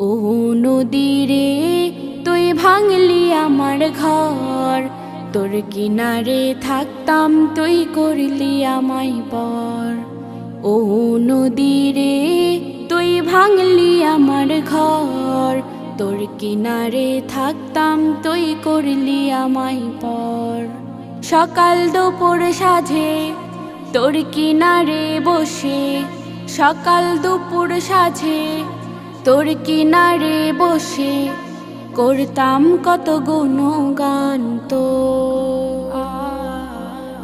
ও নদী রে তুই ভাঙলি আমার ঘর, তোর কিনারে থাকতাম তুই করলি আমায় পর। ও নদী রে তুই ভাঙলি আমার ঘর, তোর কিনারে থাকতাম তুই করলি আমায় পর। সকাল দুপুর সাঁঝে তোর কিনারে বসে, সকাল দুপুর সাঁঝে তোর কিনারে বসে করতাম কত গুণগান তো।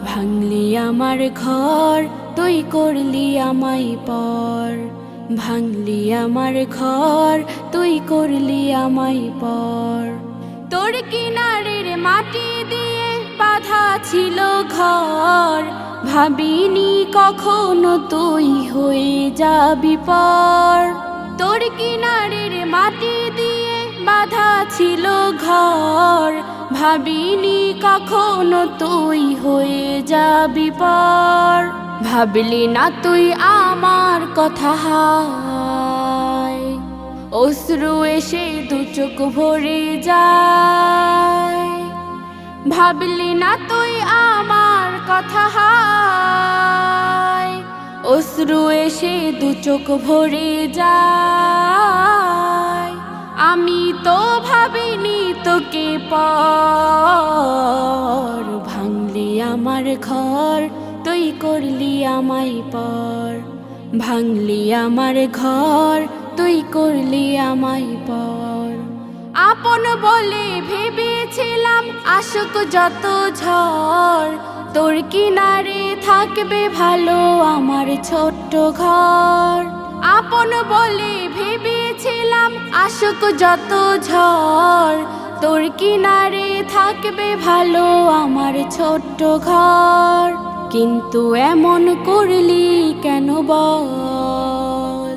ভাঙলি আমার ঘর তুই করলি আমায় পর, ভাঙলি আমার ঘর তুই করলি আমায় পর। তোর কিনারের মাটি দিয়ে বাঁধা ছিল ঘর, ভাবিনি কখনো তুই হয়ে যাবি পর। তোর কিনারের মাটি দিয়ে বাঁধা ছিল ঘর, ভাবিনি কখনো তুই হয়ে যাবি পর। ভাবলি না তুই আমার কথা, হায় অশ্রু এসে দু চোখ ভরে যায়। ভাবলি না তুই আমার কথা, হায় অশ্রু এসে দু চোখ ভরে যায়। আমি তো ভাবিনি তোকে পর, ভাঙলি আমার ঘর তুই করলি আমায় পর। ভাঙলি আমার ঘর তুই করলি আমায় পর। আপন বলে ভেবেছিলাম আসুক যত ঝড়, তোর কিনারে থাকবে ভালো আমার ছোট্ট ঘর। আপন বলে ভেবেছিলাম আসুক যত ঝড়, তোর কিনারে থাকবে ভালো আমার ছোট্ট ঘর। কিন্তু এমন করলি কেন বল,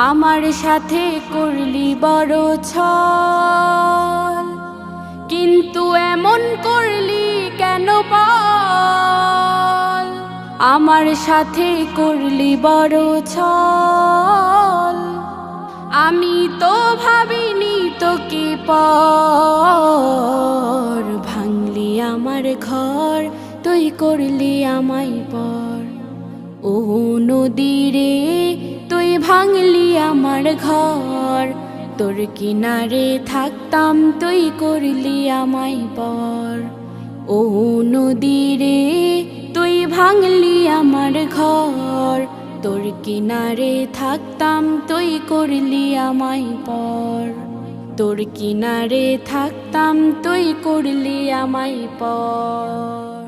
আমার সাথে করলি বড় ছল। কিন্তু এমন করলি কেন বল, আমার সাথে করলি বড় ছল। আমি তো ভাবিনি তোকে পর, ভাঙলি আমার ঘর তুই করলি আমায় পর। ও নদী রে তুই ভাঙলি আমার ঘর, তোর কিনারে থাকতাম তুই করলি আমায় পর। ও নদী রে তুই ভাঙলি আমার ঘর, তোর কিনারে থাকতাম তুই করলি আমায় পর। তোর কিনারে থাকতাম তুই করলি আমায় পর।